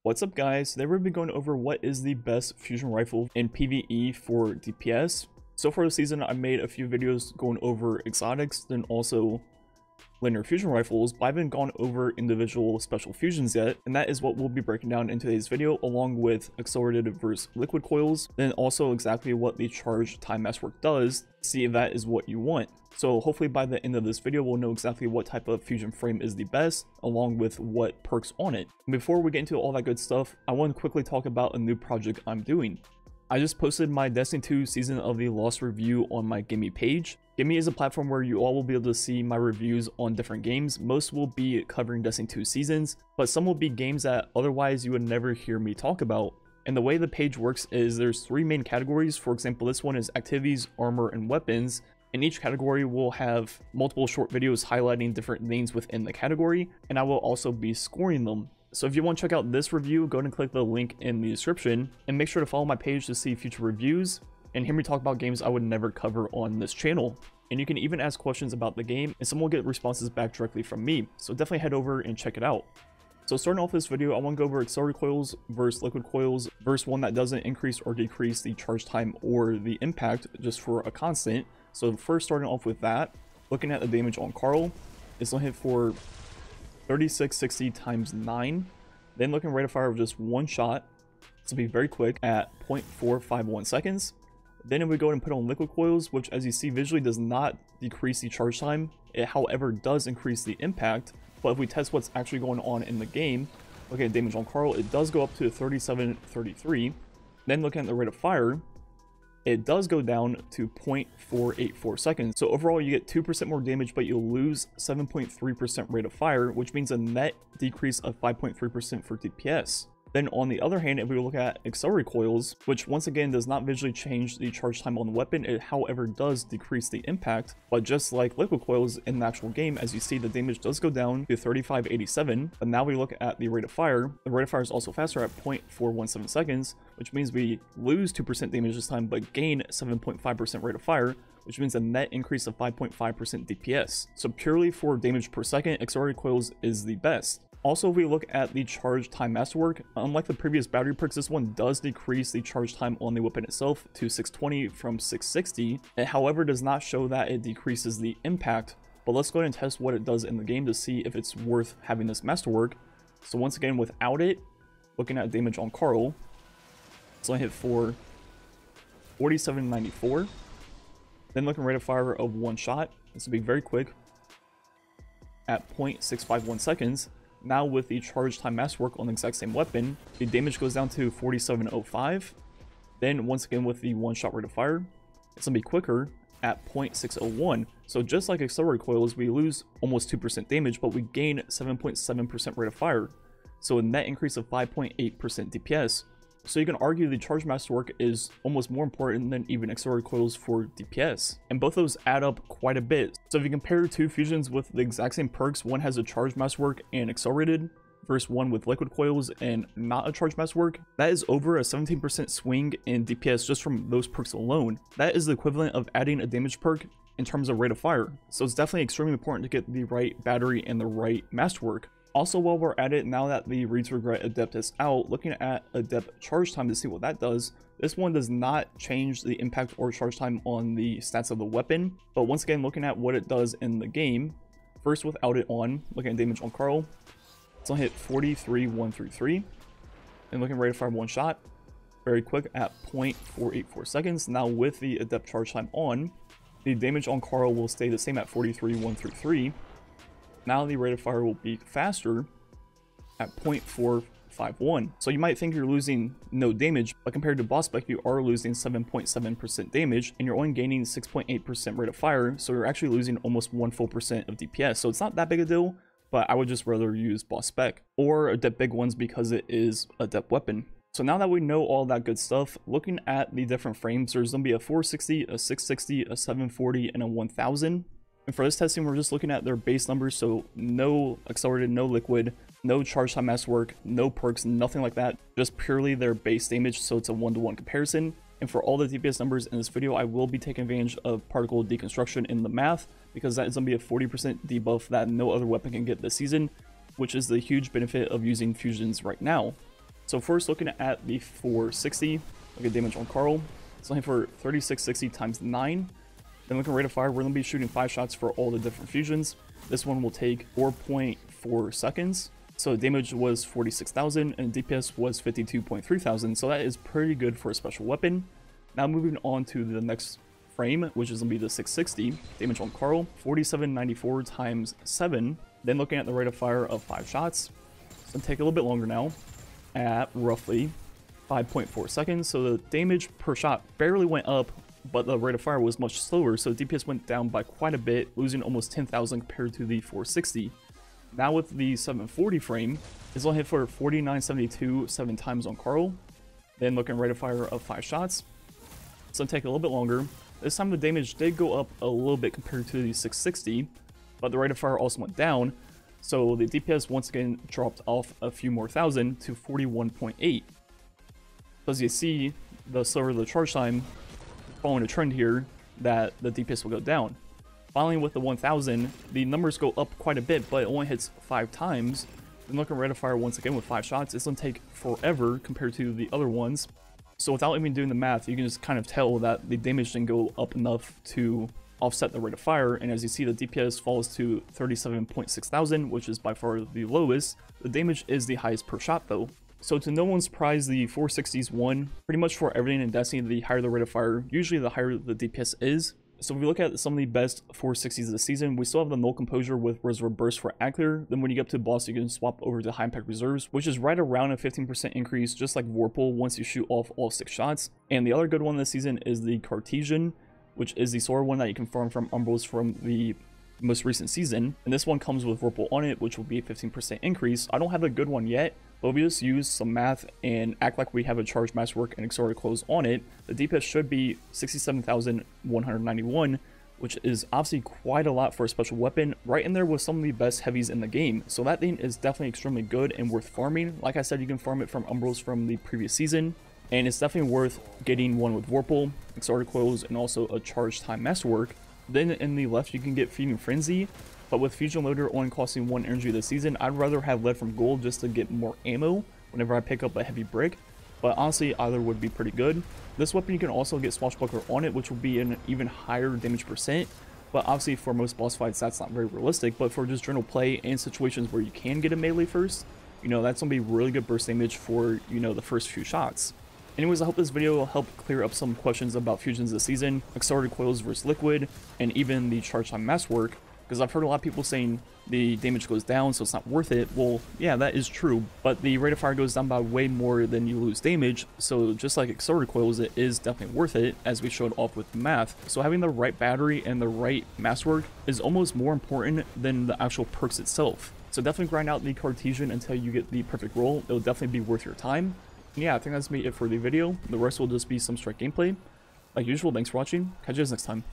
What's up guys, today we've been going over what is the best fusion rifle in PvE for DPS. So far this season I made a few videos going over exotics, then also linear fusion rifles, but I haven't gone over individual special fusions yet, and that is what we'll be breaking down in today's video, along with accelerated versus liquid coils, then also exactly what the charge time masterwork does, see if that is what you want. So hopefully by the end of this video we'll know exactly what type of fusion frame is the best, along with what perks on it. Before we get into all that good stuff, I want to quickly talk about a new project I'm doing. I just posted my Destiny 2 Season of the Lost review on my Gimme page. Gimme is a platform where you all will be able to see my reviews on different games. Most will be covering Destiny 2 seasons, but some will be games that otherwise you would never hear me talk about. And the way the page works is there's 3 main categories. For example, this one is activities, armor, and weapons. And each category will have multiple short videos highlighting different things within the category, and I will also be scoring them. So if you want to check out this review, go ahead and click the link in the description, and make sure to follow my page to see future reviews and hear me talk about games I would never cover on this channel. And you can even ask questions about the game, and some will get responses back directly from me, so definitely head over and check it out. So starting off this video, I want to go over accelerated coils versus liquid coils versus one that doesn't increase or decrease the charge time or the impact, just for a constant. So first, starting off with that, looking at the damage on Carl, it's going to hit for 3660 times 9. Then looking rate of fire with just one shot, it's going to be very quick at 0.451 seconds. Then if we go ahead and put on liquid coils, which as you see visually does not decrease the charge time, it however does increase the impact. But if we test what's actually going on in the game, looking at damage on Carl, it does go up to 3733. Then looking at the rate of fire, it does go down to 0.484 seconds. So overall you get 2% more damage, but you'll lose 7.3% rate of fire, which means a net decrease of 5.3% for DPS. Then on the other hand, if we look at accelerated coils, which once again does not visually change the charge time on the weapon, it however does decrease the impact. But just like liquid coils in the actual game, as you see, the damage does go down to 3587. But now we look at the rate of fire. The rate of fire is also faster at 0.417 seconds, which means we lose 2% damage this time, but gain 7.5% rate of fire, which means a net increase of 5.5% DPS. So purely for damage per second, accelerated coils is the best. Also, if we look at the charge time masterwork, unlike the previous battery perks, this one does decrease the charge time on the weapon itself to 620 from 660. It however does not show that it decreases the impact, but let's go ahead and test what it does in the game to see if it's worth having this masterwork. So once again, without it, looking at damage on Carl, it's only hit for 4794. Then looking rate of fire of one shot, this will be very quick at 0.651 seconds. Now with the charge time masterwork on the exact same weapon, the damage goes down to 4705. Then once again with the one shot rate of fire, it's going to be quicker at 0.601. So just like accelerated coils, we lose almost 2% damage, but we gain 7.7% rate of fire. So a net increase of 5.8% DPS. So you can argue the charge masterwork is almost more important than even accelerated coils for DPS. And both those add up quite a bit. So if you compare two fusions with the exact same perks, one has a charge masterwork and accelerated, versus one with liquid coils and not a charge masterwork, that is over a 17% swing in DPS just from those perks alone. That is the equivalent of adding a damage perk in terms of rate of fire. So it's definitely extremely important to get the right battery and the right masterwork. Also, while we're at it, now that the Read to Regret Adept is out, looking at Adept charge time to see what that does, this one does not change the impact or charge time on the stats of the weapon. But once again, looking at what it does in the game, first without it on, looking at damage on Carl, it's only hit 43133. And looking at rate of fire one shot, very quick at 0.484 seconds. Now with the Adept charge time on, the damage on Carl will stay the same at 43133. Now the rate of fire will be faster at 0.451. So you might think you're losing no damage, but compared to boss spec, you are losing 7.7% damage, and you're only gaining 6.8% rate of fire, so you're actually losing almost 1 full percent of DPS. So it's not that big a deal, but I would just rather use boss spec or Adept big ones because it is a Adept weapon. So now that we know all that good stuff, looking at the different frames, there's going to be a 460, a 660, a 740, and a 1000. And for this testing, we're just looking at their base numbers, so no accelerated, no liquid, no charge time masterwork, no perks, nothing like that, just purely their base damage, so it's a 1-to-1 comparison. And for all the DPS numbers in this video, I will be taking advantage of particle deconstruction in the math, because that is going to be a 40% debuff that no other weapon can get this season, which is the huge benefit of using fusions right now. So first, looking at the 460, look at damage on Carl. It's looking for 3660 times 9. Then looking at rate of fire, we're going to be shooting 5 shots for all the different fusions. This one will take 4.4 seconds. So the damage was 46,000 and DPS was 52.3 thousand. So that is pretty good for a special weapon. Now moving on to the next frame, which is going to be the 660. Damage on Carl, 4794 times 7. Then looking at the rate of fire of 5 shots. It's going to take a little bit longer now at roughly 5.4 seconds. So the damage per shot barely went up, but the rate of fire was much slower. So DPS went down by quite a bit, losing almost 10,000 compared to the 460. Now with the 740 frame, it's only hit for 4972 7 times on Carl. Then looking at rate of fire of 5 shots. It's going to take a little bit longer. This time the damage did go up a little bit compared to the 660, but the rate of fire also went down. So the DPS once again dropped off a few more thousand to 41.8. So as you see, the slower the charge time, following a trend here, that the DPS will go down. Finally, with the 1000, the numbers go up quite a bit, but it only hits 5 times. Then look at rate of fire once again with 5 shots. It's going to take forever compared to the other ones. So without even doing the math, you can just kind of tell that the damage didn't go up enough to offset the rate of fire. And as you see, the DPS falls to 37.6 thousand, which is by far the lowest. The damage is the highest per shot though. So to no one's surprise, the 460s won. Pretty much for everything in Destiny, the higher the rate of fire, usually the higher the DPS is. So if we look at some of the best 460s of the season, we still have the Null Composure with Reservoir Burst for ad clear. Then when you get up to the boss, you can swap over to High Impact Reserves, which is right around a 15% increase, just like Vorpal, once you shoot off all 6 shots. And the other good one this season is the Cartesian, which is the sword one that you can farm from Umbros from the most recent season. And this one comes with Vorpal on it, which will be a 15% increase. I don't have a good one yet, but if we just use some math and act like we have a Charged Masterwork and Accelerated Close on it, the DPS should be 67,191, which is obviously quite a lot for a special weapon, right in there with some of the best heavies in the game. So that thing is definitely extremely good and worth farming. Like I said, you can farm it from Umbros from the previous season, and it's definitely worth getting one with Vorpal, Accelerated Close, and also a Charge Time Masterwork. Then in the left, you can get Feeding Frenzy, but with Fusion Loader only costing 1 energy this season, I'd rather have Lead from Gold just to get more ammo whenever I pick up a heavy brick. But honestly, either would be pretty good. This weapon, you can also get Swashbuckler on it, which will be an even higher damage percent. But obviously for most boss fights, that's not very realistic. But for just general play and situations where you can get a melee first, you know, that's going to be really good burst damage for, you know, the first few shots. Anyways, I hope this video will help clear up some questions about fusions this season, Accelerated Coils versus Liquid, and even the Charge Time Masterwork. Because I've heard a lot of people saying the damage goes down, so it's not worth it. Well, yeah, that is true, but the rate of fire goes down by way more than you lose damage, so just like Accelerated Coils, it is definitely worth it, as we showed off with the math. So having the right battery and the right masterwork is almost more important than the actual perks itself. So definitely grind out the Cartesian until you get the perfect roll. It'll definitely be worth your time. And yeah, I think that's me it for the video. The rest will just be some straight gameplay. Like usual, thanks for watching. Catch you guys next time.